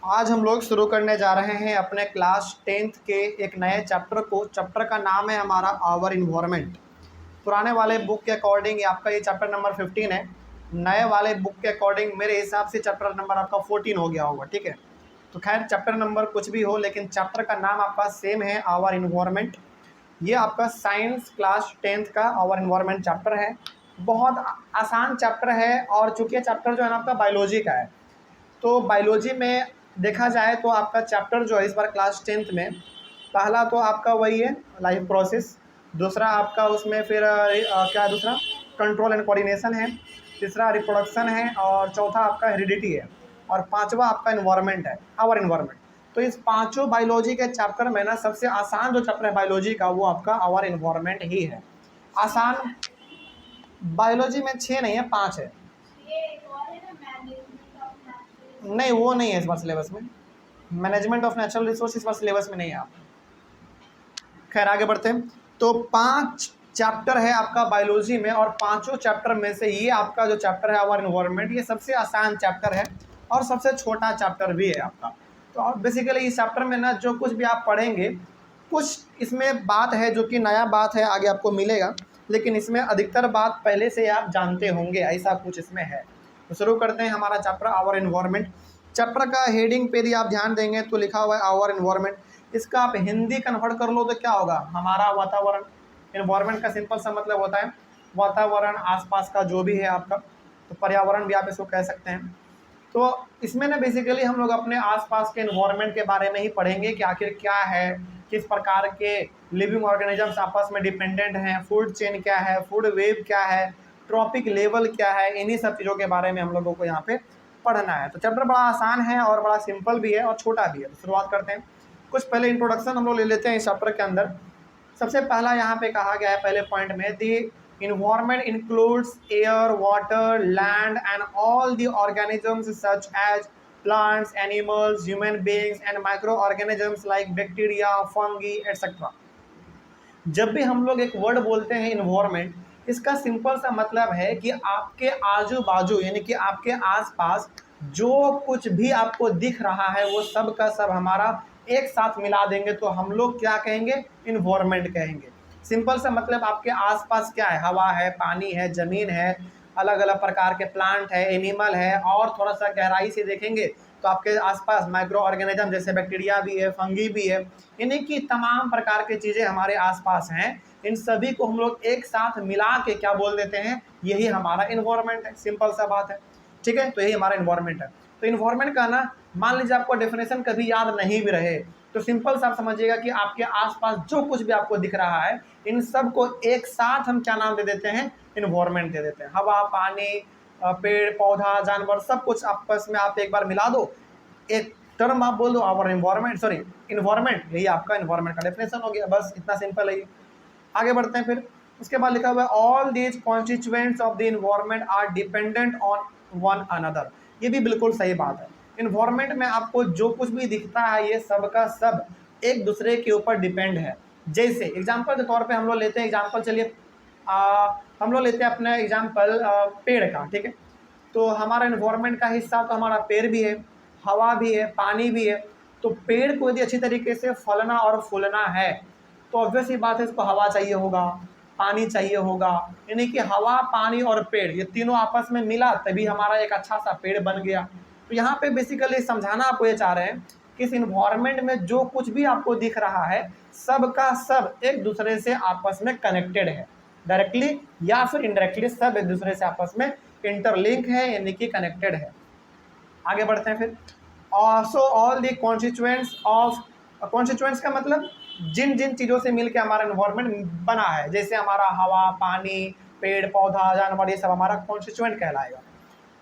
आज हम लोग शुरू करने जा रहे हैं अपने क्लास 10th के एक नए चैप्टर को। चैप्टर का नाम है हमारा आवर इन्वायरमेंट। पुराने वाले बुक के अकॉर्डिंग आपका ये चैप्टर नंबर 15 है। नए वाले बुक के अकॉर्डिंग मेरे हिसाब से चैप्टर नंबर आपका 14 हो गया होगा। ठीक है, तो खैर चैप्टर नंबर कुछ भी हो, लेकिन चैप्टर का नाम आपका सेम है, आवर इन्वायरमेंट। ये आपका साइंस क्लास 10th का आवर इन्वायरमेंट चैप्टर है। बहुत आसान चैप्टर है, और चूँकि चैप्टर जो है ना आपका बायोलॉजी का है, तो बायोलॉजी में देखा जाए तो आपका चैप्टर जो है इस बार क्लास 10th में, पहला तो आपका वही है लाइफ प्रोसेस, दूसरा आपका उसमें फिर क्या दूसरा कंट्रोल एंड कोऑर्डिनेशन है, तीसरा रिप्रोडक्शन है, और चौथा आपका हेरिडिटी है, और पांचवा आपका इन्वायरमेंट है, आवर इन्वायरमेंट। तो इस पांचों बायोलॉजी के चैप्टर में ना सबसे आसान जो चैप्टर है बायोलॉजी का वो आपका आवर इन्वायरमेंट ही है। आसान बायोलॉजी में 6 नहीं है, 5 है। नहीं, वो नहीं है इस बार सिलेबस में। मैनेजमेंट ऑफ नेचुरल रिसोर्स इस बार सिलेबस में नहीं है। आप खैर आगे बढ़ते हैं। तो 5 चैप्टर है आपका बायोलॉजी में, और पांचों चैप्टर में से ये आपका जो चैप्टर है आवर इन्वायरमेंट, ये सबसे आसान चैप्टर है और सबसे छोटा चैप्टर भी है आपका। तो आप बेसिकली इस चैप्टर में ना जो कुछ भी आप पढ़ेंगे, कुछ इसमें बात है जो कि नया बात है, आगे आपको मिलेगा, लेकिन इसमें अधिकतर बात पहले से आप जानते होंगे, ऐसा कुछ इसमें है। तो शुरू करते हैं हमारा चैप्टर आवर इन्वायरमेंट। चैप्टर का हेडिंग पे यदि आप ध्यान देंगे तो लिखा हुआ है आवर इन्वायरमेंट। इसका आप हिंदी कन्वर्ट कर लो तो क्या होगा, हमारा वातावरण। इन्वायरमेंट का सिंपल सा मतलब होता है वातावरण, आसपास का जो भी है आपका, तो पर्यावरण भी आप इसको कह सकते हैं। तो इसमें ना बेसिकली हम लोग अपने आसपास के इन्वायरमेंट के बारे में ही पढ़ेंगे कि आखिर क्या है, किस प्रकार के लिविंग ऑर्गेनिजम्स आपस में डिपेंडेंट हैं, फूड चेन क्या है, फूड वेब क्या है, ट्रॉपिक लेवल क्या है, इन्हीं सब चीज़ों के बारे में हम लोगों को यहाँ पे पढ़ना है। तो चैप्टर बड़ा आसान है और बड़ा सिंपल भी है और छोटा भी है। तो शुरुआत करते हैं। कुछ पहले इंट्रोडक्शन हम लोग ले लेते हैं इस चैप्टर के अंदर। सबसे पहला यहाँ पे कहा गया है पहले पॉइंट में, दी environment includes air, water, land and all the organisms such as plants, animals, human beings and microorganisms like bacteria, fungi etc. जब भी हम लोग एक वर्ड बोलते हैं इन्वायरमेंट, इसका सिंपल सा मतलब है कि आपके आजू बाजू यानी कि आपके आसपास जो कुछ भी आपको दिख रहा है वो सब का सब हमारा एक साथ मिला देंगे तो हम लोग क्या कहेंगे, इन्वायरमेंट कहेंगे। सिंपल सा मतलब आपके आसपास क्या है, हवा है, पानी है, ज़मीन है, अलग अलग प्रकार के प्लांट है, एनिमल है, और थोड़ा सा गहराई से देखेंगे तो आपके आसपास माइक्रो ऑर्गेनिज्म जैसे बैक्टीरिया भी है, फंगी भी है, यानी कि तमाम प्रकार की चीज़ें हमारे आसपास हैं। इन सभी को हम लोग एक साथ मिला के क्या बोल देते हैं, यही हमारा इन्वायरमेंट है। सिंपल सा बात है, ठीक है। तो यही हमारा इन्वायरमेंट है। तो इन्वायरमेंट का ना मान लीजिए आपको डेफिनेशन कभी याद नहीं भी रहे तो सिंपल सा आप समझिएगा कि आपके आसपास जो कुछ भी आपको दिख रहा है, इन सब को एक साथ हम क्या नाम दे देते हैं, इन्वायरमेंट दे देते हैं। हवा, पानी, पेड़ पौधा, जानवर, सब कुछ आपस में आप एक बार मिला दो, एक टर्म आप बोल दो आवर इन्वायरमेंट, सॉरी इन्वायरमेंट, यही आपका इन्वायरमेंट का डेफिनेशन हो गया। बस इतना सिंपल है ये। आगे बढ़ते हैं। फिर उसके बाद लिखा हुआ है all these constituents of the environment are dependent on one another. ये भी बिल्कुल सही बात है। इन्वायरमेंट में आपको जो कुछ भी दिखता है ये सब का सब एक दूसरे के ऊपर डिपेंड है। जैसे एग्जाम्पल के तौर पे हम लोग लेते हैं एग्जाम्पल, चलिए हम लोग लेते हैं अपना एग्जाम्पल पेड़ का, ठीक है। तो हमारा इन्वायरमेंट का हिस्सा तो हमारा पेड़ भी है, हवा भी है, पानी भी है। तो पेड़ को यदि अच्छी तरीके से फलना और फूलना है तो ऑब्वियस ही बात है, इसको हवा चाहिए होगा, पानी चाहिए होगा, यानी कि हवा, पानी और पेड़ ये तीनों आपस में मिला तभी हमारा एक अच्छा सा पेड़ बन गया। तो यहाँ पे बेसिकली समझाना आपको ये चाह रहे हैं कि इस इन्वायरमेंट में जो कुछ भी आपको दिख रहा है सब का सब एक दूसरे से आपस में कनेक्टेड है, डायरेक्टली या फिर इनडायरेक्टली सब एक दूसरे से आपस में इंटरलिंक है, यानी कि कनेक्टेड है। आगे बढ़ते हैं। फिर so all the constituents of, constituents का मतलब जिन जिन चीज़ों से मिलकर हमारा इन्वायरमेंट बना है, जैसे हमारा हवा, पानी, पेड़ पौधा, जानवर, ये सब हमारा कॉन्स्टिट्यूएंट कहलाएगा।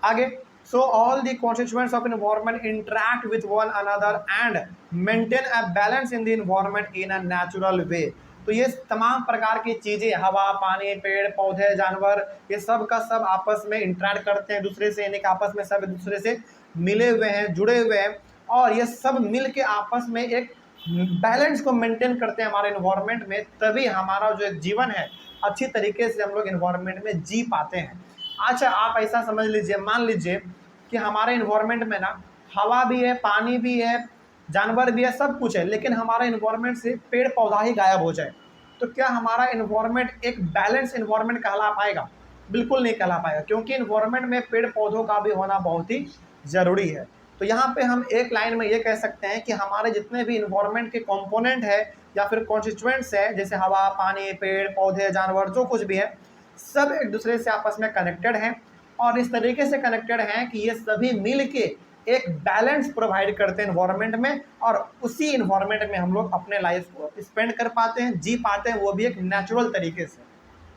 आगे so all the constituents of environment interact with one another and maintain a balance in the environment in a natural way. तो ये तमाम प्रकार की चीज़ें, हवा, पानी, पेड़ पौधे, जानवर, ये सब का सब आपस में इंटरैक्ट करते हैं दूसरे से, यानी कि आपस में सब एक दूसरे से मिले हुए हैं, जुड़े हुए हैं, और ये सब मिल के आपस में एक बैलेंस को मेंटेन करते हैं हमारे इन्वायरमेंट में, तभी हमारा जो जीवन है अच्छी तरीके से हम लोग इन्वायरमेंट में जी पाते हैं। अच्छा आप ऐसा समझ लीजिए, मान लीजिए कि हमारे इन्वायरमेंट में ना हवा भी है, पानी भी है, जानवर भी है, सब कुछ है, लेकिन हमारा इन्वायरमेंट से पेड़ पौधा ही गायब हो जाए तो क्या हमारा इन्वायरमेंट एक बैलेंस इन्वायरमेंट कहला पाएगा? बिल्कुल नहीं कहला पाएगा, क्योंकि इन्वायरमेंट में पेड़ पौधों का भी होना बहुत ही ज़रूरी है। तो यहाँ पे हम एक लाइन में ये कह सकते हैं कि हमारे जितने भी इन्वायरमेंट के कंपोनेंट है या फिर कॉन्स्टिट्यूएंट्स है, जैसे हवा, पानी, पेड़ पौधे, जानवर, जो कुछ भी है, सब एक दूसरे से आपस में कनेक्टेड हैं और इस तरीके से कनेक्टेड हैं कि ये सभी मिल के एक बैलेंस प्रोवाइड करते हैं इन्वायरमेंट में, और उसी इन्वायरमेंट में हम लोग अपने लाइफ को स्पेंड कर पाते हैं, जी पाते हैं, वो भी एक नेचुरल तरीके से।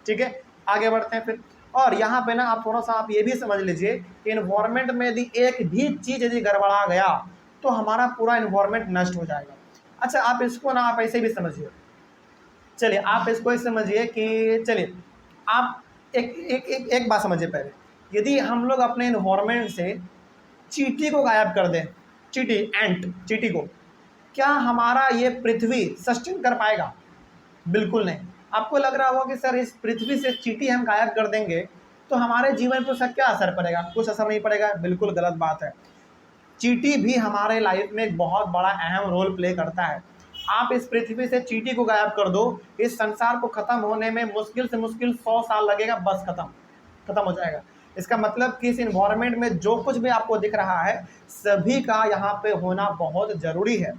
ठीक है, आगे बढ़ते हैं फिर। और यहाँ पे ना आप थोड़ा सा आप ये भी समझ लीजिए कि इन्वायरमेंट में यदि एक भी चीज़ यदि गड़बड़ा गया तो हमारा पूरा इन्वायरमेंट नष्ट हो जाएगा। अच्छा, आप इसको ना आप ऐसे भी समझिए, चलिए आप इसको ऐसे समझिए कि चलिए आप एक बात समझिए पहले। यदि हम लोग अपने इन्वायरमेंट से चींटी को गायब कर दें, चींटी, एंट, चींटी को, क्या हमारा ये पृथ्वी सस्टेन कर पाएगा? बिल्कुल नहीं। आपको लग रहा होगा कि सर इस पृथ्वी से चींटी हम गायब कर देंगे तो हमारे जीवन पर उसका क्या असर पड़ेगा? कुछ असर नहीं पड़ेगा। बिल्कुल गलत बात है। चींटी भी हमारे लाइफ में एक बहुत बड़ा अहम रोल प्ले करता है। आप इस पृथ्वी से चींटी को गायब कर दो, इस संसार को खत्म होने में मुश्किल से मुश्किल 100 साल लगेगा, बस खत्म हो जाएगा। इसका मतलब कि इस इन्वायरमेंट में जो कुछ भी आपको दिख रहा है सभी का यहाँ पे होना बहुत ज़रूरी है।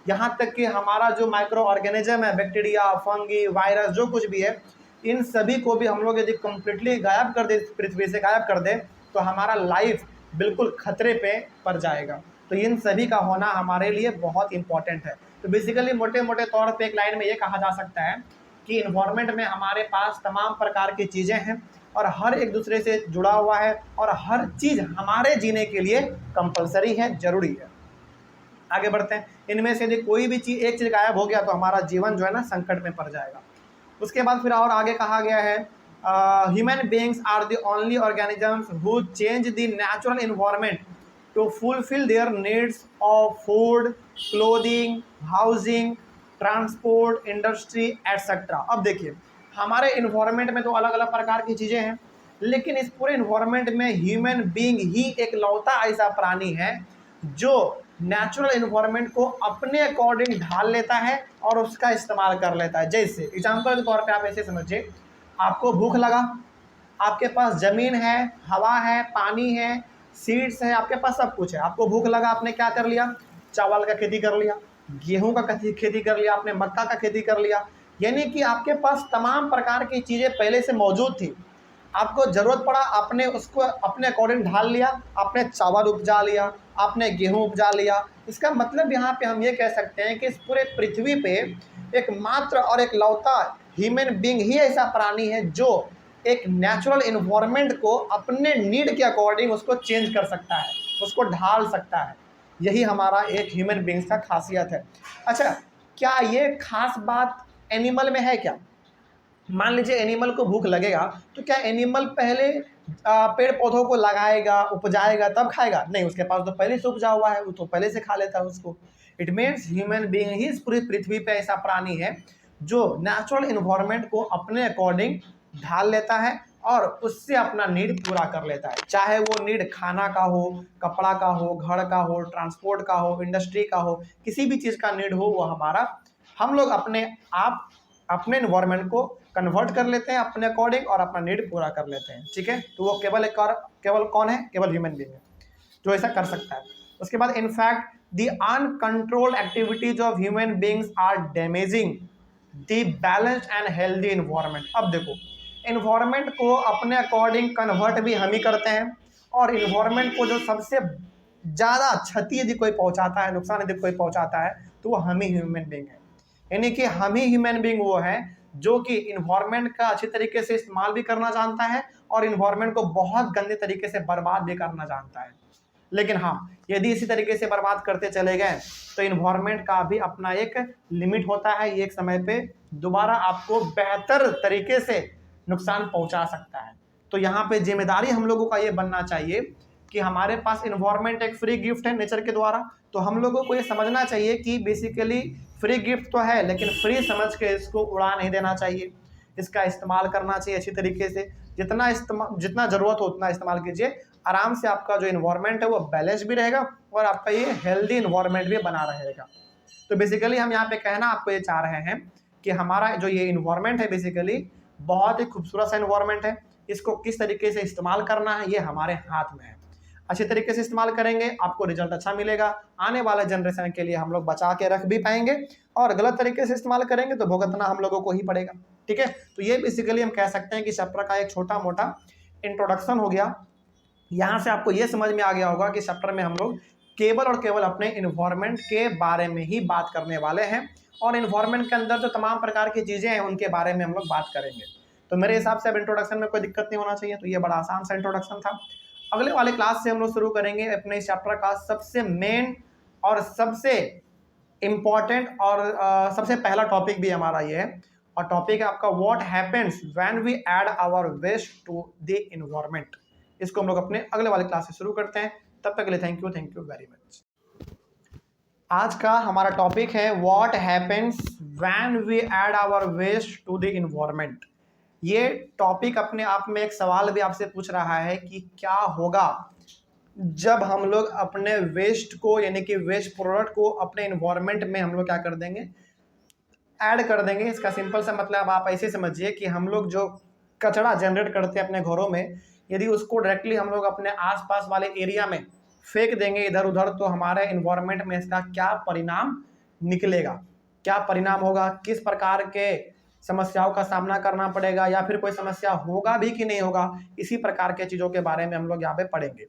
यहाँ तक कि हमारा जो माइक्रो ऑर्गेनिज्म है, बैक्टीरिया, फंगी, वायरस, जो कुछ भी है, इन सभी को भी हम लोग यदि कम्प्लीटली गायब कर दे, पृथ्वी से गायब कर दे, तो हमारा लाइफ बिल्कुल खतरे पे पड़ जाएगा। तो इन सभी का होना हमारे लिए बहुत इंपॉर्टेंट है। तो बेसिकली मोटे मोटे तौर पे एक लाइन में ये कहा जा सकता है कि इन्वायरमेंट में हमारे पास तमाम प्रकार की चीज़ें हैं और हर एक दूसरे से जुड़ा हुआ है और हर चीज़ हमारे जीने के लिए कंपलसरी है, ज़रूरी है। आगे बढ़ते हैं। इनमें से यदि कोई भी चीज़, एक चीज़ गायब हो गया तो हमारा जीवन जो है ना संकट में पड़ जाएगा। उसके बाद फिर और आगे कहा गया है, human beings are the only organisms who change the natural environment to fulfil their needs of food, clothing, housing, transport, industry etcetera. अब देखिए, हमारे इन्वायरमेंट में तो अलग अलग प्रकार की चीज़ें हैं, लेकिन इस पूरे इन्वायरमेंट में ह्यूमन बीइंग ही एक लौता ऐसा प्राणी है जो नेचुरल इन्वायरमेंट को अपने अकॉर्डिंग ढाल लेता है और उसका इस्तेमाल कर लेता है। जैसे एग्जाम्पल के तौर पे आप ऐसे समझिए, आपको भूख लगा, आपके पास ज़मीन है, हवा है, पानी है, सीड्स है, आपके पास सब कुछ है। आपको भूख लगा, आपने क्या कर लिया? चावल का खेती कर लिया, गेहूं का खेती कर लिया, आपने मक्का का खेती कर लिया। यानी कि आपके पास तमाम प्रकार की चीज़ें पहले से मौजूद थी, आपको ज़रूरत पड़ा, आपने उसको अपने अकॉर्डिंग ढाल लिया, आपने चावल उपजा लिया, आपने गेहूं उपजा लिया। इसका मतलब यहाँ पे हम ये कह सकते हैं कि इस पूरे पृथ्वी पे एक मात्र और एक लौता ह्यूमन बीइंग ही ऐसा प्राणी है जो एक नेचुरल इन्वायरमेंट को अपने नीड के अकॉर्डिंग उसको चेंज कर सकता है, उसको ढाल सकता है। यही हमारा एक ह्यूमन बीइंग्स का खासियत है। अच्छा, क्या ये खास बात एनिमल में है क्या? मान लीजिए एनिमल को भूख लगेगा तो क्या एनिमल पहले पेड़ पौधों को लगाएगा, उपजाएगा, तब खाएगा? नहीं, उसके पास तो पहले से उपजा हुआ है, वो तो पहले से खा लेता है उसको। इट मीन्स ह्यूमन बीइंग ही इस पूरी पृथ्वी पे ऐसा प्राणी है जो नेचुरल इन्वायरमेंट को अपने अकॉर्डिंग ढाल लेता है और उससे अपना नीड पूरा कर लेता है। चाहे वो नीड खाना का हो, कपड़ा का हो, घर का हो, ट्रांसपोर्ट का हो, इंडस्ट्री का हो, किसी भी चीज़ का नीड हो, वो हमारा हम लोग अपने आप अपने इन्वायरमेंट को कन्वर्ट कर लेते हैं अपने अकॉर्डिंग और अपना नीड पूरा कर लेते हैं। ठीक है, तो वो केवल कौन है? केवल ह्यूमन बीइंग है जो ऐसा कर सकता है। उसके बाद in fact the uncontrolled activities of human beings are damaging the balanced and healthy environment. अब देखो, इन्वायरमेंट को अपने अकॉर्डिंग कन्वर्ट भी हम ही करते हैं और इन्वायरमेंट को जो सबसे ज़्यादा क्षति यदि कोई पहुँचाता है, नुकसान यदि कोई पहुँचाता है, तो वो हम ही ह्यूमन बीइंग है। यानी कि हम ही ह्यूमन बीइंग वो है जो कि इन्वायरमेंट का अच्छी तरीके से इस्तेमाल भी करना जानता है और इन्वायरमेंट को बहुत गंदे तरीके से बर्बाद भी करना जानता है। लेकिन हाँ, यदि इसी तरीके से बर्बाद करते चले गए तो इन्वायरमेंट का भी अपना एक लिमिट होता है, एक समय पे दोबारा आपको बेहतर तरीके से नुकसान पहुंचा सकता है। तो यहाँ पे जिम्मेदारी हम लोगों का ये बनना चाहिए कि हमारे पास इन्वायरमेंट एक फ्री गिफ्ट है नेचर के द्वारा, तो हम लोगों को ये समझना चाहिए कि बेसिकली फ्री गिफ्ट तो है लेकिन फ्री समझ के इसको उड़ा नहीं देना चाहिए, इसका इस्तेमाल करना चाहिए अच्छी तरीके से। जितना ज़रूरत हो उतना इस्तेमाल कीजिए, आराम से आपका जो इन्वायरमेंट है वो बैलेंस भी रहेगा और आपका ये हेल्दी इन्वायरमेंट भी बना रहेगा। तो बेसिकली हम यहाँ पे कहना आपको ये चाह रहे हैं कि हमारा जो ये इन्वायरमेंट है बेसिकली बहुत ही खूबसूरत सा इन्वायरमेंट है। इसको किस तरीके से इस्तेमाल करना है ये हमारे हाथ में है। अच्छे तरीके से इस्तेमाल करेंगे आपको रिजल्ट अच्छा मिलेगा, आने वाले जनरेशन के लिए हम लोग बचा के रख भी पाएंगे, और गलत तरीके से इस्तेमाल करेंगे तो भुगतना हम लोगों को ही पड़ेगा। ठीक है, तो ये बेसिकली हम कह सकते हैं कि चैप्टर का एक छोटा मोटा इंट्रोडक्शन हो गया। यहाँ से आपको ये समझ में आ गया होगा कि चैप्टर में हम लोग केवल और केवल अपने इन्वायरमेंट के बारे में ही बात करने वाले हैं, और इन्वायरमेंट के अंदर जो तमाम प्रकार की चीज़ें हैं उनके बारे में हम लोग बात करेंगे। तो मेरे हिसाब से अब इंट्रोडक्शन में कोई दिक्कत नहीं होना चाहिए, तो ये बड़ा आसान सा इंट्रोडक्शन था। अगले वाले क्लास से हम लोग शुरू करेंगे अपने इस चैप्टर का सबसे मेन और सबसे इम्पॉर्टेंट और सबसे पहला टॉपिक भी हमारा ये है, और टॉपिक है आपका what happens when we add our waste to the environment. इसको हम लोग अपने अगले वाले क्लास से शुरू करते हैं। तब तक के लिए थैंक यू वेरी मच। आज का हमारा टॉपिक है what happens when we add our waste to the environment. ये टॉपिक अपने आप में एक सवाल भी आपसे पूछ रहा है कि क्या होगा जब हम लोग अपने वेस्ट को यानी कि वेस्ट प्रोडक्ट को अपने इन्वायरमेंट में हम लोग क्या कर देंगे, ऐड कर देंगे। इसका सिंपल सा मतलब आप ऐसे समझिए कि हम लोग जो कचरा जनरेट करते हैं अपने घरों में, यदि उसको डायरेक्टली हम लोग अपने आसपास वाले एरिया में फेंक देंगे इधर उधर, तो हमारे इन्वायरमेंट में इसका क्या परिणाम निकलेगा, क्या परिणाम होगा, किस प्रकार के समस्याओं का सामना करना पड़ेगा, या फिर कोई समस्या होगा भी कि नहीं होगा, इसी प्रकार के चीज़ों के बारे में हम लोग यहाँ पे पढ़ेंगे।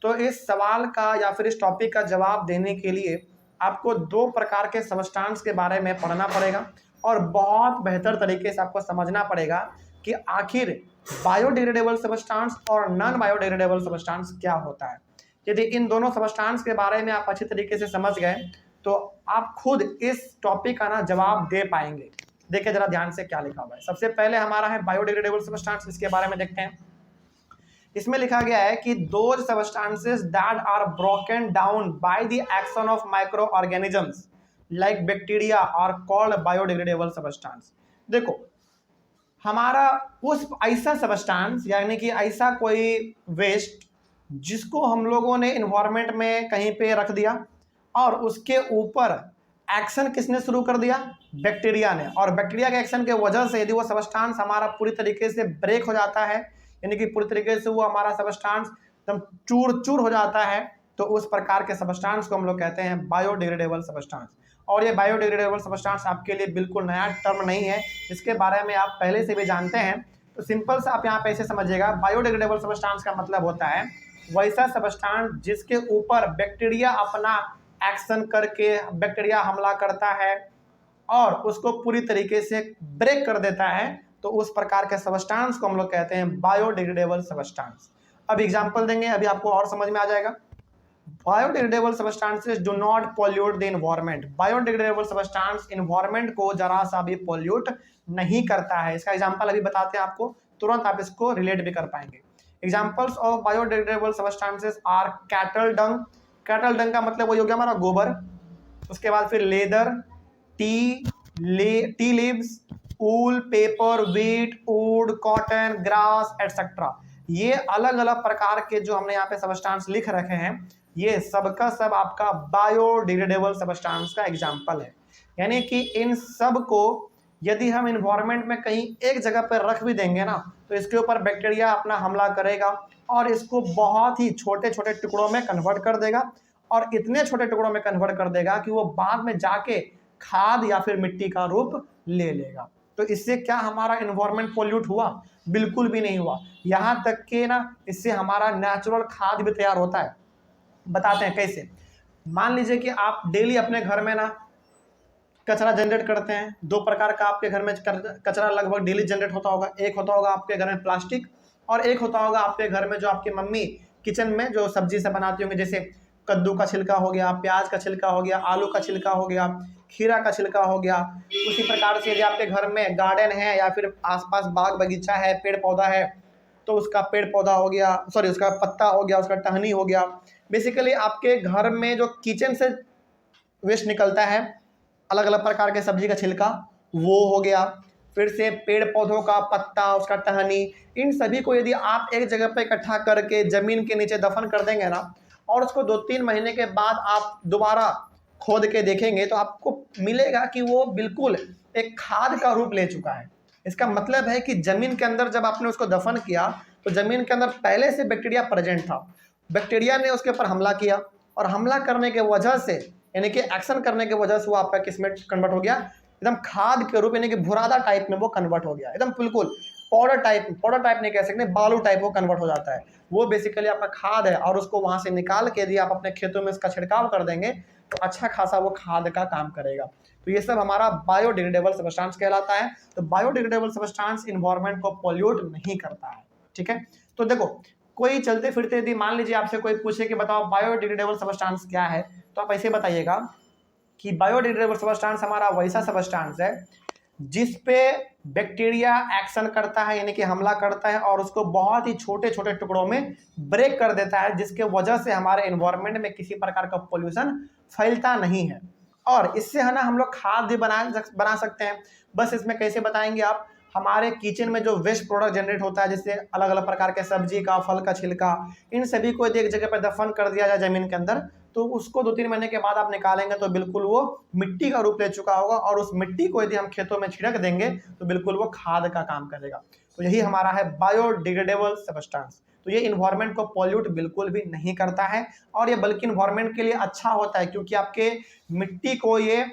तो इस सवाल का या फिर इस टॉपिक का जवाब देने के लिए आपको दो प्रकार के सबस्टांस के बारे में पढ़ना पड़ेगा, और बहुत बेहतर तरीके से आपको समझना पड़ेगा कि आखिर बायोडिग्रेडेबल सबस्टांस और नॉन बायोडिग्रेडेबल सबस्टांस क्या होता है। यदि इन दोनों सबस्टांस के बारे में आप अच्छी तरीके से समझ गए तो आप खुद इस टॉपिक का ना जवाब दे पाएंगे। देखिए जरा ध्यान से क्या लिखा हुआ है। सबसे पहले हमारा है बायोडिग्रेडेबल सबस्टांस, इसके बारे में देखते हैं। इसमें लिखा गया है कि those substances that are broken down by the action of microorganisms like bacteria are called biodegradable substance. देखो हमारा उस ऐसा सबस्टांस यानी कि ऐसा कोई वेस्ट जिसको हम लोगों ने इन्वायरमेंट में कहीं पे रख दिया, और उसके ऊपर एक्शन किसने शुरू कर दिया, बैक्टीरिया ने, और बैक्टीरिया के एक्शन के वजह से यदि वो सबस्टांस हमारा पूरी तरीके से ब्रेक हो जाता है, यानी कि पूरी तरीके से वो हमारा सबस्टांस एकदम चूर चूर हो जाता है, तो उस प्रकार के सबस्टांस को हम लोग कहते हैं बायोडिग्रेडेबल सबस्टांस। और ये बायोडिग्रेडेबल सबस्टांस आपके लिए बिल्कुल नया टर्म नहीं है, इसके बारे में आप पहले से भी जानते हैं। तो सिंपल से आप यहाँ पे ऐसे समझिएगा, बायोडिग्रेडेबल सबस्टांस का मतलब होता है वैसा सबस्टांस जिसके ऊपर बैक्टीरिया अपना एक्शन करके बैक्टीरिया हमला करता है और उसको पूरी तरीके से ब्रेक कर देता है, तो उस प्रकार के सबस्टांस को हम लोग कहते हैं बायोडिग्रेडेबल सबस्टांस। अब एग्जांपल देंगे, अभी आपको और समझ में आ जाएगा। Biodegradable substances do not pollute the environment. Biodegradable substance environment को जरा सा भी पोल्यूट नहीं करता है। इसका एग्जांपल अभी बताते हैं आपको, तुरंत आप इसको रिलेट भी कर पाएंगे। Examples of biodegradable substances are cattle dung. Cattle dung का मतलब वही हो गया हमारा गोबर, उसके बाद फिर leather, tea leaves, wool, paper, wheat, would, cotton, grass etcetera. ये अलग अलग प्रकार के जो हमने यहाँ पे सबस्टांस लिख रखे हैं, ये सबका सब आपका बायोडिग्रेडेबल सबस्टांस का एग्जाम्पल है। यानी कि इन सब को यदि हम इन्वायरमेंट में कहीं एक जगह पर रख भी देंगे ना, तो इसके ऊपर बैक्टीरिया अपना हमला करेगा और इसको बहुत ही छोटे छोटे टुकड़ों में कन्वर्ट कर देगा, और इतने छोटे टुकड़ों में कन्वर्ट कर देगा कि वो बाद में जाके खाद या फिर मिट्टी का रूप ले लेगा। तो इससे क्या हमारा इन्वायरमेंट पोल्यूट हुआ? बिल्कुल भी नहीं हुआ। यहाँ तक कि ना इससे हमारा नेचुरल खाद भी तैयार होता है। बताते हैं कैसे। मान लीजिए कि आप डेली अपने घर में ना कचरा जनरेट करते हैं। दो प्रकार का आपके घर में कचरा लगभग डेली जनरेट होता होगा। एक होता होगा आपके घर में प्लास्टिक, और एक होता होगा आपके घर में जो आपकी मम्मी किचन में जो सब्जी से बनाती होंगी, जैसे कद्दू का छिलका हो गया, प्याज का छिलका हो गया, आलू का छिलका हो गया, खीरा का छिलका हो गया। उसी प्रकार से यदि आपके घर में गार्डन है या फिर आसपास बाग बगीचा है, पेड़ पौधा है, तो उसका पेड़ पौधा हो गया, सॉरी उसका पत्ता हो गया, उसका टहनी हो गया। बेसिकली आपके घर में जो किचन से वेस्ट निकलता है, अलग अलग प्रकार के सब्जी का छिलका, वो हो गया। फिर से पेड़ पौधों का पत्ता, उसका टहनी, इन सभी को यदि आप एक जगह पर इकट्ठा करके ज़मीन के नीचे दफन कर देंगे ना, और उसको 2-3 महीने के बाद आप दोबारा खोद के देखेंगे तो आपको मिलेगा कि वो बिल्कुल एक खाद का रूप ले चुका है। इसका मतलब है कि ज़मीन के अंदर जब आपने उसको दफन किया तो ज़मीन के अंदर पहले से बैक्टीरिया प्रेजेंट था। बैक्टीरिया ने उसके ऊपर हमला किया और हमला करने के वजह से, यानी कि एक्शन करने की वजह से वो आपका किस में कन्वर्ट हो गया, एकदम खाद के रूप, यानी कि भुरादा टाइप में वो कन्वर्ट हो गया, एकदम बिल्कुल पाउडर टाइप नहीं कह सकते, बालू टाइप वो कन्वर्ट हो जाता है। वो बेसिकली आपका खाद है और उसको वहाँ से निकाल के यदि आप अपने खेतों में इसका छिड़काव कर देंगे तो अच्छा खासा वो खाद का काम करेगा। तो ये सब हमारा बायोडिग्रेडेबल सबस्टेंस कहलाता है। तो बायोडिग्रेडेबल सबस्टेंस इन्वायरमेंट को पॉल्यूट नहीं करता है, ठीक है। तो देखो, कोई चलते फिरते यदि मान लीजिए आपसे कोई पूछे कि बताओ बायोडिग्रेडेबल सबस्टेंस क्या है, तो आप ऐसे बताइएगा कि बायोडिग्रेडेबल सबस्टेंस हमारा वैसा सबस्टेंस है जिस पे बैक्टीरिया एक्शन करता है, यानी कि हमला करता है और उसको बहुत ही छोटे छोटे टुकड़ों में ब्रेक कर देता है, जिसके वजह से हमारे एनवायरनमेंट में किसी प्रकार का पोल्यूशन फैलता नहीं है। और इससे है ना हम लोग खाद भी बना सकते हैं। बस इसमें कैसे बताएंगे आप, हमारे किचन में जो वेस्ट प्रोडक्ट जनरेट होता है, जैसे अलग अलग प्रकार के सब्जी का, फल का छिलका, इन सभी को यदि एक जगह पर दफन कर दिया जाए जमीन के अंदर, तो उसको 2-3 महीने के बाद आप निकालेंगे तो बिल्कुल वो मिट्टी का रूप ले चुका होगा और उस मिट्टी को यदि हम खेतों में छिड़क देंगे तो बिल्कुल वो खाद का काम करेगा। तो यही हमारा है बायोडिग्रेडेबल सबस्टेंस। तो ये इन्वायरमेंट को पॉल्यूट बिल्कुल भी नहीं करता है और ये बल्कि इन्वायरमेंट के लिए अच्छा होता है, क्योंकि आपके मिट्टी को ये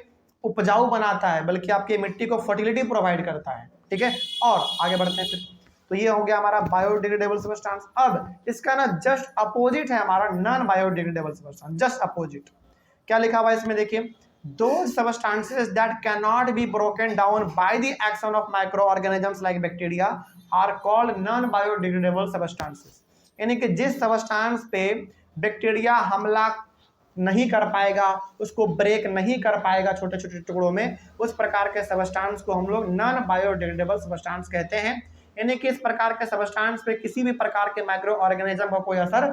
उपजाऊ बनाता है, बल्कि आपकी मिट्टी को फर्टिलिटी प्रोवाइड करता है, ठीक है। और आगे बढ़ते हैं फिर। तो ये हो गया हमारा बायोडिग्रेडेबल सबस्टेंस। अब इसका ना जस्ट अपोजिट है हमारा non biodegradable substance, just opposite. क्या लिखा हुआ है इसमें देखिए, those substances that cannot be broken down by the action of microorganisms like bacteria are called non biodegradable substances। यानी कि जिस सबस्टेंस पे बैक्टीरिया हमला नहीं कर पाएगा, उसको ब्रेक नहीं कर पाएगा छोटे छोटे टुकड़ों में, उस प्रकार के सबस्टेंस को हम लोग नॉन बायोडिग्रेडेबल सबस्टेंस कहते हैं। यानी कि इस प्रकार के सबस्टेंस पे किसी भी प्रकार के माइक्रो ऑर्गेनिज्म का कोई असर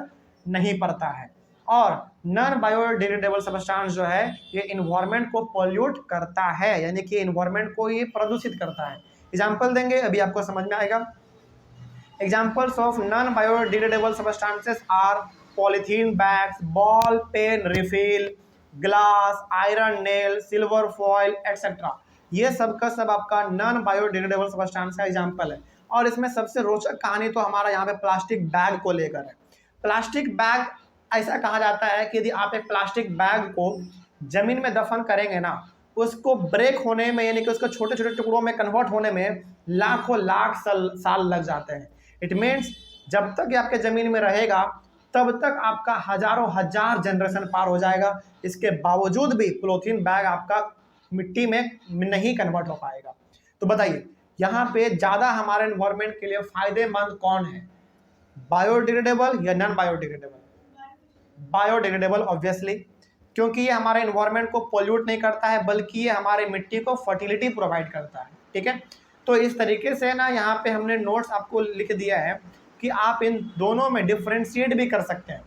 नहीं पड़ता है। और नॉन बायोडिग्रेडेबल सबस्टेंस जो है ये इन्वायरमेंट को पॉल्यूट करता है, यानी कि इन्वायरमेंट को ये प्रदूषित करता है। एग्जाम्पल देंगे, अभी आपको समझ में आएगा। Examples of non biodegradable substances are polythene bags, ball pen refill, glass, iron nail, silver foil etcetera. ये सब का सब आपका नॉन बायोडिग्रेडेबल सबस्टेंस का एग्जाम्पल है। और इसमें सबसे रोचक कहानी तो हमारा यहाँ पे प्लास्टिक बैग को लेकर है। प्लास्टिक बैग, ऐसा कहा जाता है कि यदि आप एक प्लास्टिक बैग को जमीन में दफन करेंगे ना, उसको ब्रेक होने में, यानी कि उसको छोटे छोटे टुकड़ों में कन्वर्ट होने में लाखों लाख साल लग जाते हैं। इट मीन्स जब तक ये आपके ज़मीन में रहेगा तब तक आपका हजारों हजार जनरेशन पार हो जाएगा। इसके बावजूद भी पॉलीथीन बैग आपका मिट्टी में नहीं कन्वर्ट हो पाएगा। तो बताइए यहाँ पे ज़्यादा हमारे एनवायरनमेंट के लिए फ़ायदेमंद कौन है, बायोडिग्रेडेबल या नॉन बायोडिग्रेडेबल? बायोडिग्रेडेबल ऑब्वियसली, क्योंकि ये हमारे एनवायरनमेंट को पोल्यूट नहीं करता है, बल्कि ये हमारे मिट्टी को फर्टिलिटी प्रोवाइड करता है, ठीक है। तो इस तरीके से ना यहाँ पे हमने नोट्स आपको लिख दिया है कि आप इन दोनों में डिफ्रेंशिएट भी कर सकते हैं।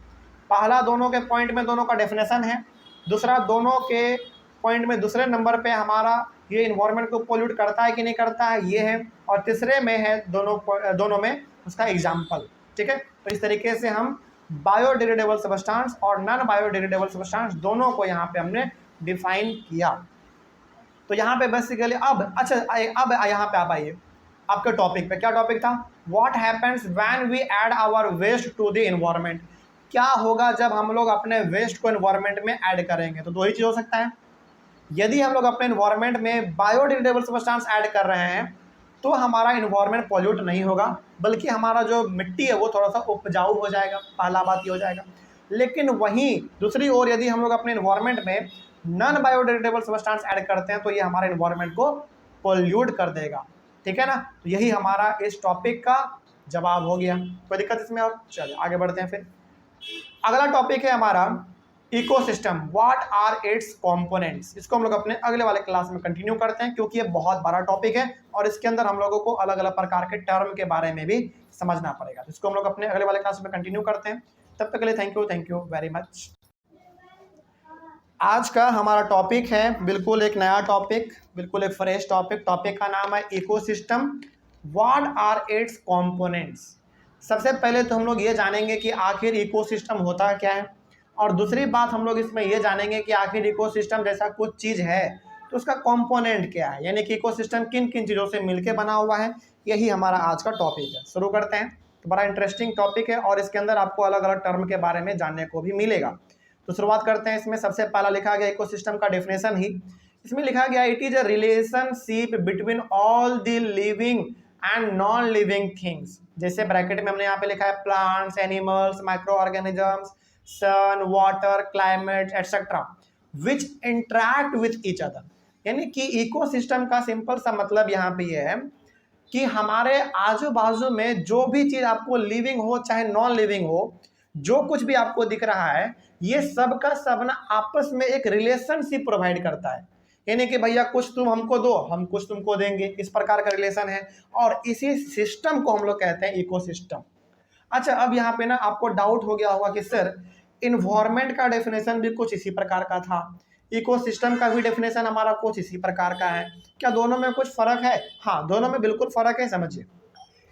पहला दोनों के पॉइंट में दोनों का डेफिनेशन है, दूसरा दोनों के पॉइंट में दूसरे नंबर पे हमारा ये इन्वायरमेंट को पोल्यूट करता है कि नहीं करता है ये है, और तीसरे में है दोनों में उसका एग्जाम्पल, ठीक है। तो इस तरीके से हम बायोडिग्रेडेबल सबस्टेंस और नॉन बायोडिग्रेडेबल सबस्टेंस दोनों को यहाँ पे हमने डिफाइन किया। तो यहाँ पे बेसिकली अब यहाँ पे आप आइए आपके टॉपिक पे। क्या टॉपिक था? What happens when we add our waste to the environment. क्या होगा जब हम लोग अपने वेस्ट को एनवायरनमेंट में ऐड करेंगे? तो दो ही चीज़ हो सकता है। यदि हम लोग अपने एनवायरनमेंट में बायोडिग्रेडेबल सबस्टेंस ऐड कर रहे हैं तो हमारा इन्वायरमेंट पॉल्यूट नहीं होगा, बल्कि हमारा जो मिट्टी है वो थोड़ा सा उपजाऊ हो जाएगा, पहला बात ये हो जाएगा। लेकिन वहीं दूसरी ओर यदि हम लोग अपने इन्वायरमेंट में नॉन बायोडिग्रेडेबल सबस्टेंस ऐड करते हैं तो ये हमारे इन्वायरमेंट को पॉल्यूट कर देगा, ठीक है ना। तो यही हमारा इस टॉपिक का जवाब हो गया। कोई दिक्कत इसमें? और चलिए आगे बढ़ते हैं। फिर अगला टॉपिक है हमारा ecosystem, what are its components. इसको हम लोग अपने अगले वाले क्लास में कंटिन्यू करते हैं, क्योंकि ये बहुत बड़ा टॉपिक है और इसके अंदर हम लोगों को अलग अलग प्रकार के टर्म के बारे में भी समझना पड़ेगा। इसको हम लोग अपने अगले वाले क्लास में कंटिन्यू करते हैं। तब तक के लिए थैंक यू वेरी मच। आज का हमारा टॉपिक है बिल्कुल एक नया टॉपिक, बिल्कुल एक फ्रेश टॉपिक। टॉपिक का नाम है ecosystem. What are its components. सबसे पहले तो हम लोग ये जानेंगे कि आखिर इकोसिस्टम होता क्या है, और दूसरी बात हम लोग इसमें ये जानेंगे कि आखिर इकोसिस्टम जैसा कुछ चीज़ है तो उसका कंपोनेंट क्या है, यानी कि इकोसिस्टम किन किन चीज़ों से मिलकर बना हुआ है। यही हमारा आज का टॉपिक है। शुरू करते हैं। तो बड़ा इंटरेस्टिंग टॉपिक है और इसके अंदर आपको अलग अलग टर्म के बारे में जानने को भी मिलेगा। तो शुरुआत करते हैं। इसमें सबसे पहला लिखा गया इकोसिस्टम का डेफिनेशन ही इसमें लिखा गया, it is a relationship between all the living and non living things. जैसे ब्रैकेट में हमने यहाँ पे लिखा है plants, animals, microorganisms, sun, water, climate etcetera which interact with each other. यानी कि इकोसिस्टम का सिंपल सा मतलब यहाँ पे ये है कि हमारे आजू बाजू में जो भी चीज आपको लिविंग हो चाहे नॉन लिविंग हो, जो कुछ भी आपको दिख रहा है, ये सब का सब ना आपस में एक रिलेशनशिप प्रोवाइड करता है। यानी कि भैया कुछ तुम हमको दो, हम कुछ तुमको देंगे, इस प्रकार का रिलेशन है। और इसी सिस्टम को हम लोग कहते हैं इकोसिस्टम। अच्छा, अब यहाँ पे ना आपको डाउट हो गया होगा कि सर इन्वायरमेंट का डेफिनेशन भी कुछ इसी प्रकार का था, इकोसिस्टम का भी डेफिनेशन हमारा कुछ इसी प्रकार का है, क्या दोनों में कुछ फर्क है? हाँ, दोनों में बिल्कुल फर्क है। समझिए,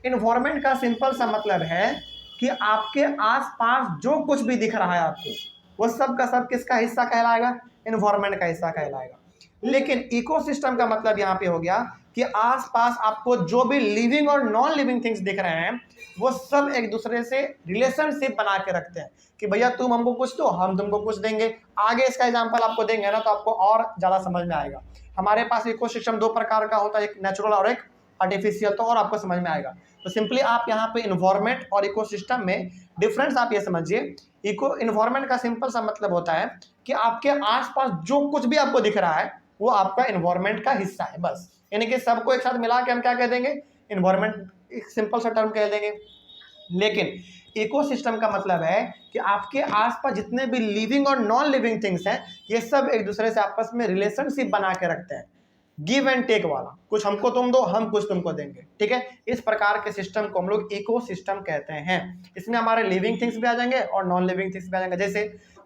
इन्वायरमेंट का सिंपल सा मतलब है कि आपके आसपास जो कुछ भी दिख रहा है आपको, वो सब का सब किसका हिस्सा कहलाएगा? इन्वायरमेंट का हिस्सा कहलाएगा। लेकिन इकोसिस्टम का मतलब यहाँ पे हो गया कि आसपास आपको जो भी लिविंग और नॉन लिविंग थिंग्स दिख रहे हैं, वो सब एक दूसरे से रिलेशनशिप बना के रखते हैं कि भैया तुम हमको कुछ दो, हम तुमको कुछ देंगे। आगे इसका एग्जांपल आपको देंगे ना तो आपको और ज़्यादा समझ में आएगा। हमारे पास इकोसिस्टम दो प्रकार का होता है, एक नेचुरल और एक आर्टिफिशियल, तो और आपको समझ में आएगा। तो सिंपली आप यहाँ पे इन्वायरमेंट और इकोसिस्टम में डिफरेंस आप ये समझिए। इको इन्वायरमेंट का सिंपल सा मतलब होता है कि आपके आसपास जो कुछ भी आपको दिख रहा है वो आपका इन्वायरमेंट का हिस्सा है, बस। यानी कि सबको एक साथ मिला के हम क्या कह देंगे? इन्वायरमेंट, एक सिंपल सा टर्म कह देंगे। लेकिन इकोसिस्टम का मतलब है कि आपके आसपास जितने भी लिविंग और नॉन लिविंग थिंग्स हैं, ये सब एक दूसरे से आपस में रिलेशनशिप बना के रखते हैं, गिव एंड टेक वाला। कुछ हमको तुम दो, हम कुछ तुमको देंगे, ठीक है। इस प्रकार के सिस्टम को हम लोग इकोसिस्टम कहते हैं। इसमें हमारे लिविंग थिंग्स भी आ जाएंगे और नॉन लिविंग थिंग्स भी आ जाएंगे। जैसे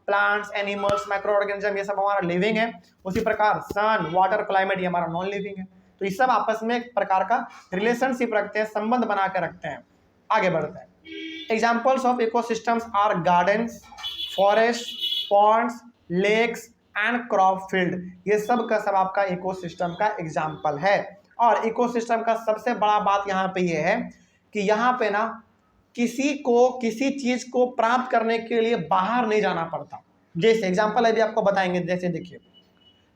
प्लांट्स, एनिमल्स, माइक्रो ऑर्गेनिज्म, ये सब हमारा लिविंग है। उसी प्रकार सन, वाटर, क्लाइमेट, ये हमारा नॉन लिविंग है। तो ये सब आपस में एक प्रकार का रिलेशनशिप रखते हैं, संबंध बना के रखते हैं। आगे बढ़ते हैं। Examples of ecosystems are gardens, forest, ponds, lakes and crop field. ये सब का सब आपका इकोसिस्टम का एग्जाम्पल है। और इकोसिस्टम का सबसे बड़ा बात यहाँ पे ये है कि यहाँ पे ना किसी को किसी चीज को प्राप्त करने के लिए बाहर नहीं जाना पड़ता। जैसे एग्जाम्पल अभी आपको बताएंगे, जैसे देखिए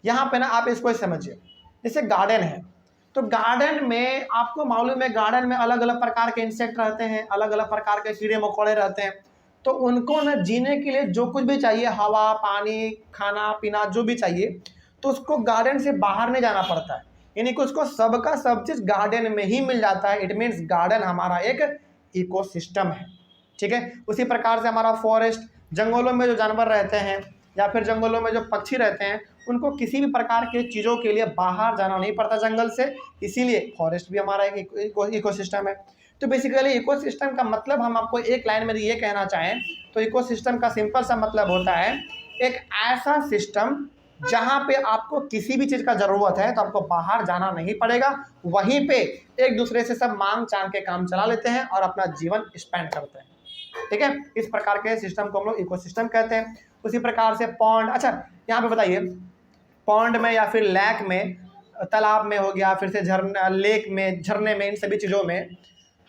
यहाँ पे ना आप इसको समझिए, जैसे गार्डन है, तो गार्डन में आपको मालूम है गार्डन में अलग अलग प्रकार के इंसेक्ट रहते हैं, अलग अलग प्रकार के कीड़े मकोड़े रहते हैं। तो उनको ना जीने के लिए जो कुछ भी चाहिए, हवा, पानी, खाना पीना, जो भी चाहिए, तो उसको गार्डन से बाहर नहीं जाना पड़ता है। यानी कि उसको सबका सब चीज़ गार्डन में ही मिल जाता है। इट मीन्स गार्डन हमारा एक इकोसिस्टम है, ठीक है। उसी प्रकार से हमारा फॉरेस्ट, जंगलों में जो जानवर रहते हैं या फिर जंगलों में जो पक्षी रहते हैं, उनको किसी भी प्रकार के चीज़ों के लिए बाहर जाना नहीं पड़ता जंगल से, इसीलिए फॉरेस्ट भी हमारा एक इकोसिस्टम है। तो बेसिकली इकोसिस्टम का मतलब हम आपको एक लाइन में ये कहना चाहें तो इकोसिस्टम का सिंपल सा मतलब होता है एक ऐसा सिस्टम जहाँ पे आपको किसी भी चीज़ का ज़रूरत है तो आपको बाहर जाना नहीं पड़ेगा, वहीं पे एक दूसरे से सब मांग चांग के काम चला लेते हैं और अपना जीवन स्पेंड करते हैं, ठीक है। इस प्रकार के सिस्टम को हम लोग इकोसिस्टम कहते हैं। उसी प्रकार से पॉन्ड, अच्छा यहाँ पे बताइए, पॉन्ड में या फिर लैक में, तालाब में हो गया, फिर से झरना, लेक में, झरने में, इन सभी चीज़ों में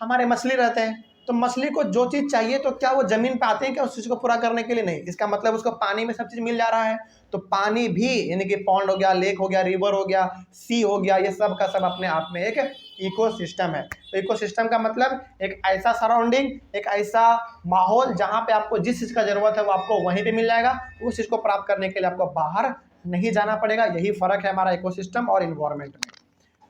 हमारे मछली रहते हैं। तो मछली को जो चीज़ चाहिए तो क्या वो ज़मीन पे आते हैं क्या उस चीज़ को पूरा करने के लिए? नहीं। इसका मतलब उसको पानी में सब चीज़ मिल जा रहा है। तो पानी भी, यानी कि पॉन्ड हो गया, लेक हो गया, रिवर हो गया, सी हो गया, ये सब का सब अपने आप में एक इकोसिस्टम है। तो इकोसिस्टम का मतलब एक ऐसा सराउंडिंग, एक ऐसा माहौल जहाँ पे आपको जिस चीज़ का ज़रूरत है वो आपको वहीं पे मिल जाएगा, उस चीज़ को प्राप्त करने के लिए आपको बाहर नहीं जाना पड़ेगा। यही फ़र्क है हमारा इकोसिस्टम और इन्वायरमेंट में,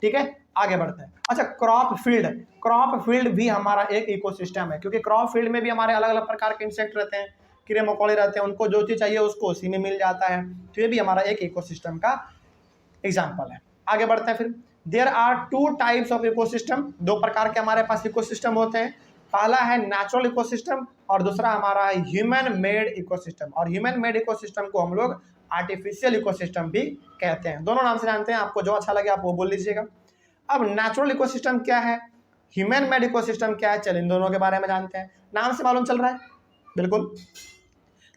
ठीक है। आगे बढ़ते हैं। अच्छा, क्रॉप फील्ड, क्रॉप फील्ड भी हमारा एक इकोसिस्टम है, क्योंकि क्रॉप फील्ड में भी हमारे अलग अलग प्रकार के इंसेक्ट रहते हैं, कीड़े मकोड़े रहते हैं, उनको जो चीज़ चाहिए उसको उसी में मिल जाता है। तो ये भी हमारा एक इकोसिस्टम का एग्जाम्पल है। आगे बढ़ते हैं फिर। There are two types of ecosystem, दो प्रकार के हमारे पास इकोसिस्टम होते हैं। पहला है नेचुरल इकोसिस्टम और दूसरा हमारा है ह्यूमन मेड इकोसिस्टम। और ह्यूमन मेड इकोसिस्टम को हम लोग आर्टिफिशियल इकोसिस्टम भी कहते हैं। दोनों नाम से जानते हैं, आपको जो अच्छा लगे आप वो बोल लीजिएगा। अब नेचुरल इकोसिस्टम क्या है, ह्यूमन मेड इकोसिस्टम क्या है, चलिए इन दोनों के बारे में जानते हैं। नाम से मालूम चल रहा है बिल्कुल।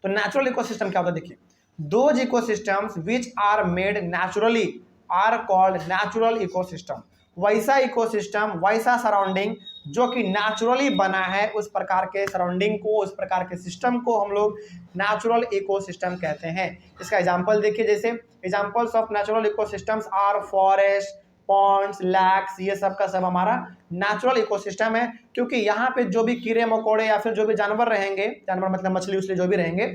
तो नेचुरल इकोसिस्टम क्या होता है, देखिए those ecosystems which are made naturally are called natural ecosystem. वैसा इकोसिस्टम, वैसा सराउंडिंग जो कि नेचुरली बना है, उस प्रकार के सराउंडिंग को, उस प्रकार के सिस्टम को हम लोग नेचुरल इकोसिस्टम कहते हैं। इसका एग्जांपल देखिए, जैसे examples of natural ecosystems are forest, ponds, lakes, ये सब का सब हमारा नेचुरल इकोसिस्टम है। क्योंकि यहाँ पे जो भी कीड़े मकोड़े या फिर जो भी जानवर रहेंगे, जानवर मतलब मछली उछली जो भी रहेंगे,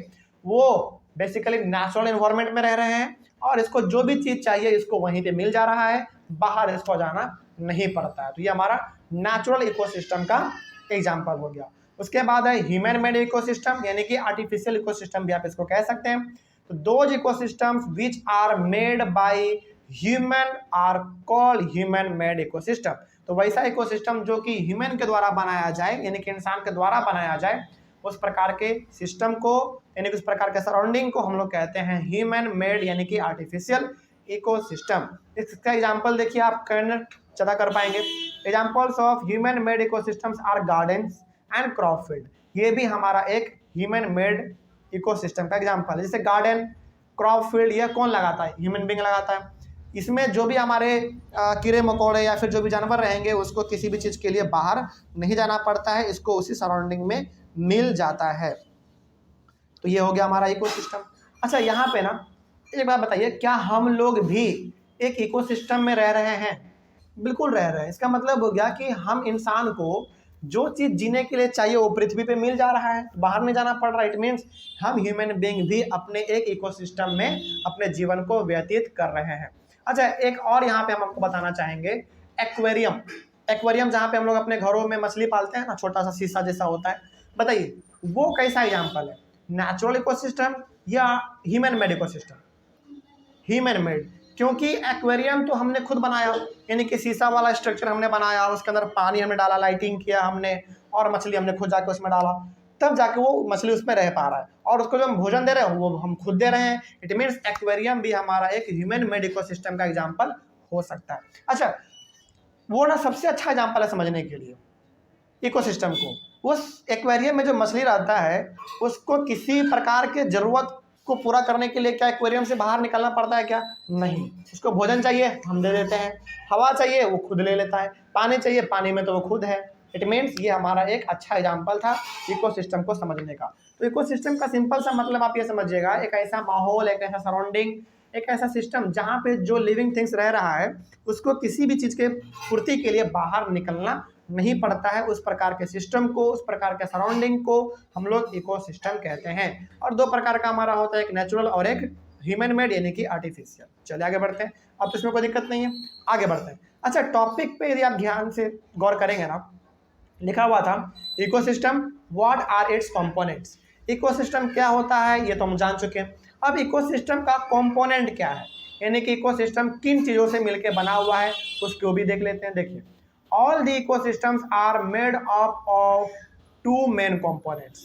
वो बेसिकली नेचुरल एनवायरनमेंट में रह रहे हैं और इसको जो भी चीज़ चाहिए इसको वहीं पे मिल जा रहा है, बाहर इसको जाना नहीं पड़ता है। तो ये हमारा नेचुरल इकोसिस्टम का एग्जाम्पल हो गया। उसके बाद है ह्यूमन मेड इकोसिस्टम, यानी कि आर्टिफिशियल इकोसिस्टम भी आप इसको कह सकते हैं। तो those ecosystems which are made by human are called human made ecosystem. तो वैसा इकोसिस्टम जो कि ह्यूमन के द्वारा बनाया जाए, यानी कि इंसान के द्वारा बनाया जाए, उस प्रकार के सिस्टम को, यानी कि उस प्रकार के सराउंडिंग को हम लोग कहते हैं ह्यूमन मेड, यानी कि आर्टिफिशियल इकोसिस्टम। इसका एग्जांपल देखिए, आप ज़्यादा कर पाएंगे। Examples of human made ecosystems are gardens and crop field. ये भी हमारा एक ह्यूमन मेड इकोसिस्टम का एग्जांपल है। जैसे गार्डन, क्रॉप फील्ड, ये कौन लगाता है, ह्यूमन बीइंग लगाता है। इसमें जो भी हमारे कीड़े मकोड़े या फिर जो भी जानवर रहेंगे उसको किसी भी चीज़ के लिए बाहर नहीं जाना पड़ता है, इसको उसी सराउंडिंग में मिल जाता है। तो ये हो गया हमारा इकोसिस्टम। अच्छा, यहाँ पे ना एक बात बताइए, क्या हम लोग भी एक इकोसिस्टम में रह रहे हैं? बिल्कुल रह रहे हैं। इसका मतलब हो गया कि हम इंसान को जो चीज़ जीने के लिए चाहिए वो पृथ्वी पे मिल जा रहा है, बाहर नहीं जाना पड़ रहा है। इट मीन्स हम ह्यूमन बीइंग भी अपने एक इकोसिस्टम में अपने जीवन को व्यतीत कर रहे हैं। अच्छा, एक और यहाँ पे हम आपको बताना चाहेंगे, एक्वेरियम। एक्वेरियम जहाँ पे हम लोग अपने घरों में मछली पालते हैं ना, छोटा सा शीशा जैसा होता है, बताइए वो कैसा एग्जाम्पल है, नेचुरल इकोसिस्टम या human made ecosystem? Human made, क्योंकि एक्वेरियम तो हमने खुद बनाया, यानी कि शीशा वाला स्ट्रक्चर हमने बनाया, उसके अंदर पानी हमने डाला, लाइटिंग किया हमने, और मछली हमने खुद जाके उसमें डाला, तब जाके वो मछली उसमें रह पा रहा है, और उसको जो हम भोजन दे रहे हैं वो हम खुद दे रहे हैं। इट मीन्स एक्वेरियम भी हमारा एक ह्यूमन मेड इकोसिस्टम का एग्जाम्पल हो सकता है। अच्छा, वो ना सबसे अच्छा एग्जाम्पल है समझने के लिए इकोसिस्टम को। उस एक्वेरियम में जो मछली रहता है उसको किसी प्रकार के जरूरत को पूरा करने के लिए क्या एक्वेरियम से बाहर निकलना पड़ता है क्या? नहीं। उसको भोजन चाहिए हम दे देते हैं, हवा चाहिए वो खुद ले लेता है, पानी चाहिए पानी में तो वो खुद है। इट मीन्स ये हमारा एक अच्छा एग्जाम्पल था इकोसिस्टम को समझने का। तो इकोसिस्टम का सिंपल सा मतलब आप ये समझिएगा, एक ऐसा माहौल, एक ऐसा सराउंडिंग, एक ऐसा सिस्टम जहाँ पे जो लिविंग थिंग्स रह रहा है उसको किसी भी चीज़ के पूर्ति के लिए बाहर निकलना नहीं पड़ता है। उस प्रकार के सिस्टम को, उस प्रकार के सराउंडिंग को हम लोग इकोसिस्टम कहते हैं। और दो प्रकार का हमारा होता है, एक नेचुरल और एक ह्यूमन मेड, यानी कि आर्टिफिशियल। चलिए आगे बढ़ते हैं, अब तो इसमें कोई दिक्कत नहीं है, आगे बढ़ते हैं। अच्छा, टॉपिक पे यदि आप ध्यान से गौर करेंगे ना, लिखा हुआ था ecosystem, what are its components. Ecosystem क्या होता है ये तो हम जान चुके हैं। अब इकोसिस्टम का कंपोनेंट क्या है, यानी कि इकोसिस्टम किन चीज़ों से मिलकर बना हुआ है उसको भी देख लेते हैं। देखिए, all the ecosystems are made up of two main components,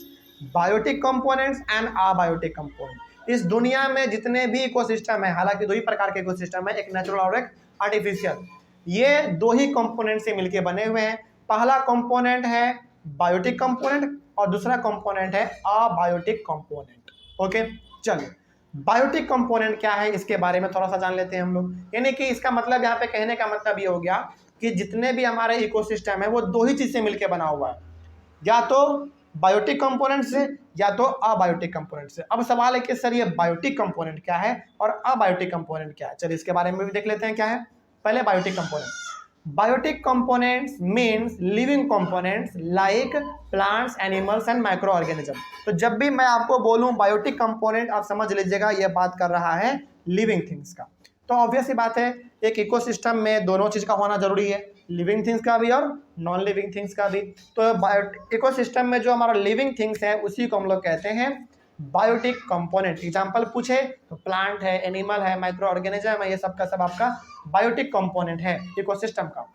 biotic components and abiotic components। इस दुनिया में जितने भी इकोसिस्टम है, हालांकि दो ही प्रकार के इकोसिस्टम है, एक नेचुरल और एक आर्टिफिशियल, ये दो ही कंपोनेंट से मिलके बने हुए हैं। पहला कंपोनेंट है बायोटिक कंपोनेंट और दूसरा कंपोनेंट है अबायोटिक कंपोनेंट। ओके, चलिए बायोटिक कंपोनेंट क्या है इसके बारे में थोड़ा सा जान लेते हैं हम लोग। यानी कि इसका मतलब यहाँ पे कहने का मतलब ये हो गया कि जितने भी हमारे इकोसिस्टम है वो दो ही चीज़ से मिलकर बना हुआ है, या तो बायोटिक कंपोनेंट से या तो अबायोटिक कंपोनेंट से। अब सवाल है कि सर ये बायोटिक कंपोनेंट क्या है और अबायोटिक कंपोनेंट क्या है, चलिए इसके बारे में भी देख लेते हैं क्या है। पहले biotic component, biotic components means living components like plants, animals and micro organism. तो जब भी मैं आपको बोलूं बायोटिक कंपोनेंट, आप समझ लीजिएगा ये बात कर रहा है लिविंग थिंग्स का। तो ऑब्वियस ही बात है, एक इकोसिस्टम में दोनों चीज़ का होना जरूरी है, लिविंग थिंग्स का भी और नॉन लिविंग थिंग्स का भी। तो इकोसिस्टम में जो हमारा लिविंग थिंग्स है उसी को हम लोग कहते हैं बायोटिक कंपोनेंट। एग्जाम्पल पूछे तो प्लांट है, एनिमल है, माइक्रो ऑर्गेनिज्म है, ये सब का सब आपका बायोटिक कंपोनेंट है इकोसिस्टम का।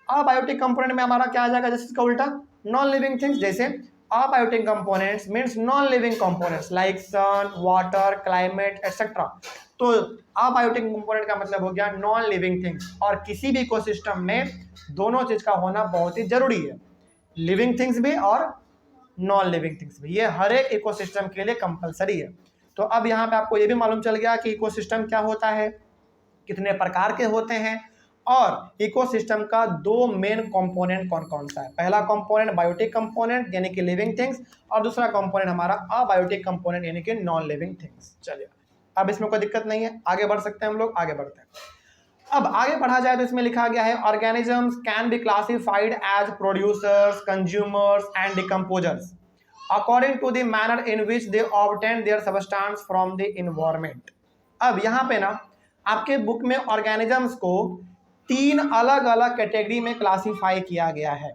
अबायोटिक कंपोनेंट में हमारा क्या आ जाएगा, जैसे इसका उल्टा नॉन लिविंग थिंग्स जैसे abiotic components means non living components like sun, water, climate etcetera. तो अबायोटिक कंपोनेंट का मतलब हो गया नॉन लिविंग थिंग्स, और किसी भी इकोसिस्टम में दोनों चीज का होना बहुत ही जरूरी है, लिविंग थिंग्स भी और नॉन लिविंग थिंग्स भी, ये हर एक इकोसिस्टम के लिए कंपलसरी है। तो अब यहाँ पे आपको ये भी मालूम चल गया कि इकोसिस्टम क्या होता है, कितने प्रकार के होते हैं, और इकोसिस्टम का दो मेन कंपोनेंट कौन कौन सा है। पहला कंपोनेंट बायोटिक कंपोनेंट यानी कि लिविंग थिंग्स, और दूसरा कंपोनेंट हमारा अबायोटिक कंपोनेंट यानी कि नॉन लिविंग थिंग्स। चलिए अब इसमें कोई दिक्कत नहीं है, आगे बढ़ सकते हैं हम लोग, आगे बढ़ते हैं। अब आगे बढ़ा जाए तो इसमें लिखा गया है organisms can be classified as producers, consumers and decomposers according to the manner in which they obtain their substance from the environment. अब यहाँ पे ना आपके बुक में ऑर्गेनिजम्स को तीन अलग अलग कैटेगरी में क्लासिफाई किया गया है,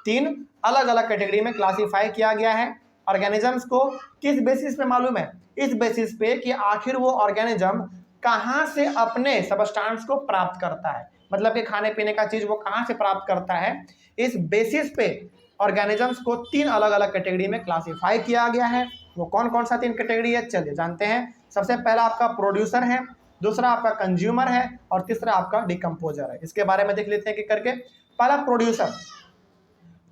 तीन अलग अलग कैटेगरी में क्लासिफाई किया गया है ऑर्गेनिजम्स को। किस बेसिस पे मालूम है? इस बेसिस पे कि आखिर वो ऑर्गेनिज्म कहाँ से अपने सब्सटेंस को प्राप्त करता है, मतलब कि खाने पीने का चीज वो कहाँ से प्राप्त करता है। इस बेसिस पे ऑर्गेनिजम्स को तीन अलग अलग कैटेगरी में क्लासिफाई किया गया है। वो कौन कौन सा तीन कैटेगरी है, चलिए जानते हैं। सबसे पहला आपका प्रोड्यूसर है, दूसरा आपका कंज्यूमर है, और तीसरा आपका डिकम्पोजर है। इसके बारे में देख लेते हैं कि करके। पहला producer.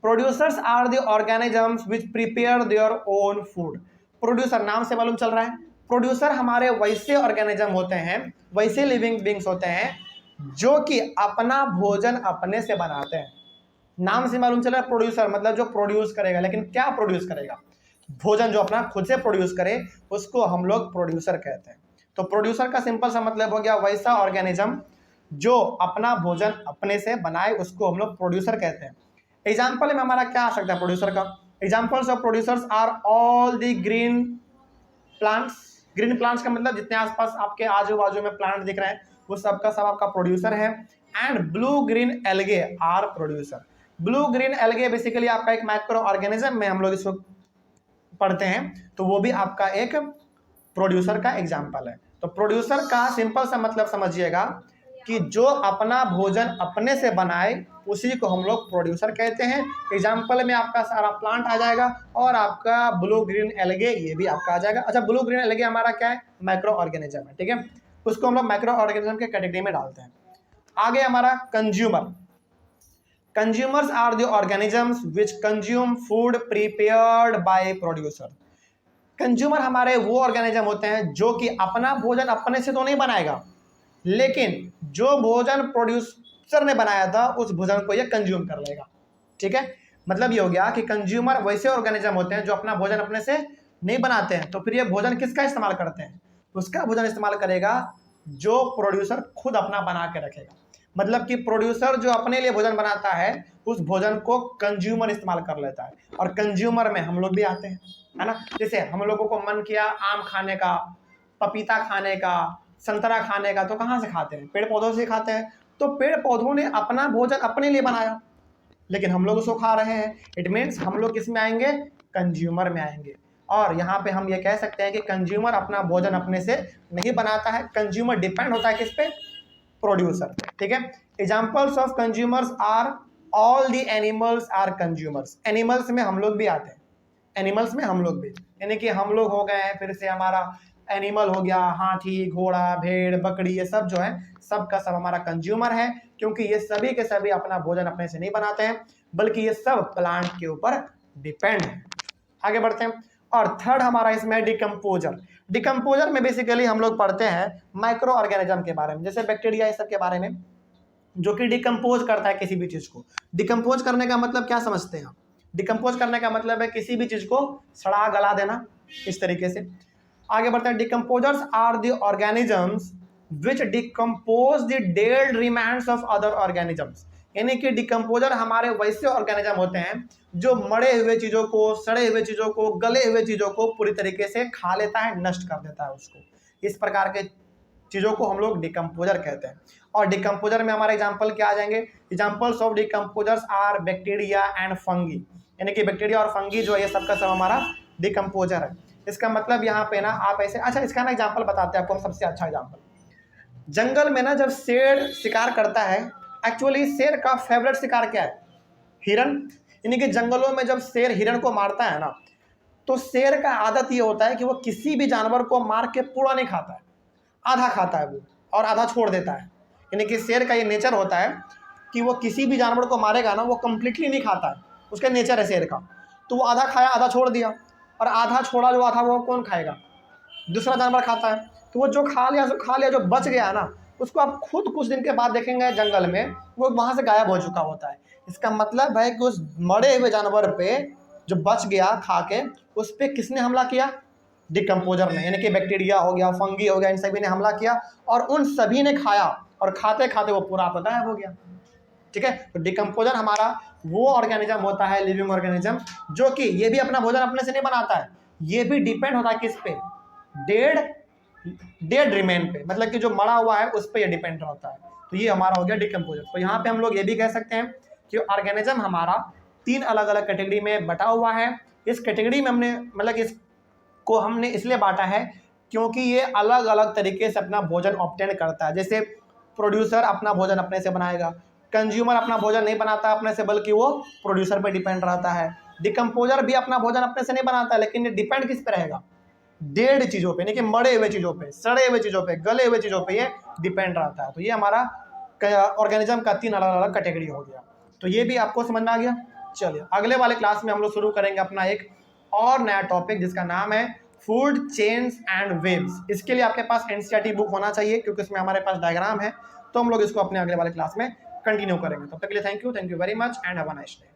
Producers are the organisms which prepare their own food. Producer नाम से मालूम चल रहा है, प्रोड्यूसर हमारे वैसे ऑर्गेनिज्म होते हैं, वैसे लिविंग बींग्स होते हैं जो कि अपना भोजन अपने से बनाते हैं। नाम से मालूम चल रहा है प्रोड्यूसर मतलब जो प्रोड्यूस करेगा, लेकिन क्या प्रोड्यूस करेगा? भोजन जो अपना खुद से प्रोड्यूस करे उसको हम लोग प्रोड्यूसर कहते हैं। तो प्रोड्यूसर का सिंपल सा मतलब हो गया वैसा ऑर्गेनिज्म जो अपना भोजन अपने से बनाए, उसको हम लोग प्रोड्यूसर कहते हैं। एग्जाम्पल में हमारा क्या आ सकता है प्रोड्यूसर का? Examples of producers are all the green plants. Green plants का मतलब जितने आसपास आपके आजू बाजू में प्लांट दिख रहे हैं वो सबका सब आपका प्रोड्यूसर है। And blue green algae are producer. Blue green algae basically आपका एक माइक्रो ऑर्गेनिज्म में हम लोग इसको पढ़ते हैं, तो वो भी आपका एक प्रोड्यूसर का एग्जाम्पल है। तो प्रोड्यूसर का सिंपल सा मतलब समझिएगा कि जो अपना भोजन अपने से बनाए उसी को हम लोग प्रोड्यूसर कहते हैं। एग्जाम्पल में आपका सारा प्लांट आ जाएगा और आपका ब्लू ग्रीन एल्गे ये भी आपका आ जाएगा। अच्छा, ब्लू ग्रीन एल्गे हमारा क्या है? माइक्रो ऑर्गेनिज्म है, ठीक है, उसको हम लोग माइक्रो ऑर्गेनिज्म के कैटेगरी में डालते हैं। आगे हमारा consumer. Consumers are the organisms which consume food prepared by producer. Consumer हमारे वो ऑर्गेनिज्म होते हैं जो कि अपना भोजन अपने से तो नहीं बनाएगा, लेकिन जो भोजन प्रोड्यूसर ने बनाया था उस भोजन को ये कंज्यूम कर लेगा, ठीक है। मतलब ये हो गया कि कंज्यूमर वैसे ऑर्गेनिज्म होते हैं जो अपना भोजन अपने से नहीं बनाते हैं, तो फिर ये भोजन किसका इस्तेमाल करते हैं? उसका भोजन इस्तेमाल करेगा जो प्रोड्यूसर खुद अपना बना के रखेगा। मतलब कि प्रोड्यूसर जो अपने लिए भोजन बनाता है उस भोजन को कंज्यूमर इस्तेमाल कर लेता है, और कंज्यूमर में हम लोग भी आते हैं, है ना। जैसे हम लोगों को मन किया आम खाने का, पपीता खाने का, संतरा खाने का, तो कहाँ से खाते हैं? पेड़ पौधों से खाते हैं। तो पेड़ पौधों ने अपना भोजन अपने लिए बनाया, लेकिन हम लोग उसको खा रहे हैं। इट मीन्स हम लोग किस में आएंगे? कंज्यूमर में आएंगे। और यहाँ पे हम ये कह सकते हैं कि कंज्यूमर अपना भोजन अपने से नहीं बनाता है, कंज्यूमर डिपेंड होता है किस पे? प्रोड्यूसर, ठीक है। Examples of consumers are all the animals are consumers. Animals में हम लोग भी आते हैं, एनिमल्स में हम लोग भी, यानी कि हम लोग हो गए हैं, फिर से हमारा एनिमल हो गया, हाथी, घोड़ा, भेड़, बकरी, ये सब जो है सब का सब हमारा कंज्यूमर है, क्योंकि ये सभी के सभी अपना भोजन अपने से नहीं बनाते हैं, बल्कि ये सब प्लांट के ऊपर डिपेंड है। आगे बढ़ते हैं। और थर्ड हमारा इसमें डिकम्पोजर। डिकम्पोजर में बेसिकली हम लोग पढ़ते हैं माइक्रो ऑर्गेनिज्म के बारे में, जैसे बैक्टीरिया, इस सब के बारे में, जो कि डिकम्पोज करता है किसी भी चीज को। डिकम्पोज करने का मतलब क्या समझते हैं आप? डिकम्पोज करने का मतलब है किसी भी चीज को सड़ा गला देना, इस तरीके से। आगे बढ़ते हैं। Decomposers are the organisms which decompose the dead remains of other organisms. यानी कि डिकम्पोजर हमारे वैसे ऑर्गेनिज्म होते हैं जो मरे हुए चीजों को, सड़े हुए चीजों को, गले हुए चीजों को पूरी तरीके से खा लेता है, नष्ट कर देता है उसको। इस प्रकार के चीजों को हम लोग डिकम्पोजर कहते हैं। और डिकम्पोजर में हमारे एग्जाम्पल क्या आ जाएंगे? Examples of decomposers are bacteria and fungi. यानी कि बैक्टीरिया और फंगी जो है ये सबका सब हमारा डिकम्पोजर है। इसका मतलब यहाँ पे ना आप ऐसे, अच्छा इसका ना एग्जाम्पल बताते हैं आपको, सबसे अच्छा एग्जाम्पल। जंगल में ना जब शेर शिकार करता है, एक्चुअली शेर का फेवरेट शिकार क्या है? हिरन। यानी कि जंगलों में जब शेर हिरण को मारता है ना, तो शेर का आदत ये होता है कि वो किसी भी जानवर को मार के पूरा नहीं खाता है, आधा खाता है वो और आधा छोड़ देता है। यानी कि शेर का ये नेचर होता है कि वो किसी भी जानवर को मारेगा ना, वो कंप्लीटली नहीं खाता है, उसका नेचर है शेर का। तो वो आधा खाया, आधा छोड़ दिया, और आधा छोड़ा जो आधा वो कौन खाएगा? दूसरा जानवर खाता है। तो वो जो खा लिया सो खा लिया, जो बच गया ना उसको आप खुद कुछ दिन के बाद देखेंगे जंगल में वो वहाँ से गायब हो चुका होता है। इसका मतलब है कि उस मरे हुए जानवर पे जो बच गया खा के, उस पर किसने हमला किया? डिकम्पोजर ने, यानी कि बैक्टीरिया हो गया, फंगी हो गया, इन सभी ने हमला किया और उन सभी ने खाया और खाते खाते वो पूरा आपका गायब हो गया। ठीक है, तो डिकम्पोजर हमारा वो ऑर्गेनिज्म होता है, लिविंग ऑर्गेनिज्म, जो कि ये भी अपना भोजन अपने से नहीं बनाता है, ये भी डिपेंड होता है किस पे? डेड रिमेन पे, मतलब कि जो मरा हुआ है उस पर ये डिपेंड होता है। तो ये हमारा हो गया डिकम्पोजर। तो यहाँ पे हम लोग ये भी कह सकते हैं कि ऑर्गेनिज्म हमारा 3 अलग अलग कैटेगरी में बटा हुआ है। इस कैटेगरी में हमने मतलब इसको हमने इसलिए बांटा है क्योंकि ये अलग अलग तरीके से अपना भोजन ऑब्टेन करता है। जैसे प्रोड्यूसर अपना भोजन अपने से बनाएगा, कंज्यूमर अपना भोजन नहीं बनाता अपने से, बल्कि वो प्रोड्यूसर पे डिपेंड रहता है। डिकम्पोजर भी अपना भोजन अपने से नहीं बनाता, लेकिन ये डिपेंड किस पे रहेगा? डेड चीज़ों पे, यानी कि मरे हुए चीज़ों पे, सड़े हुए चीज़ों पे, गले हुए चीज़ों पे ये डिपेंड रहता है। तो ये हमारा ऑर्गेनिज्म का 3 अलग अलग कैटेगरी हो गया। तो ये भी आपको समझ में आ गया। चलिए अगले वाले क्लास में हम लोग शुरू करेंगे अपना एक और नया टॉपिक जिसका नाम है फूड चेन्स एंड वेव्स। इसके लिए आपके पास एनसीईआरटी बुक होना चाहिए क्योंकि इसमें हमारे पास डायग्राम है। तो हम लोग इसको अपने अगले वाले क्लास में कंटिन्यू करेंगे। तब तक के लिए thank you very much and have a nice day.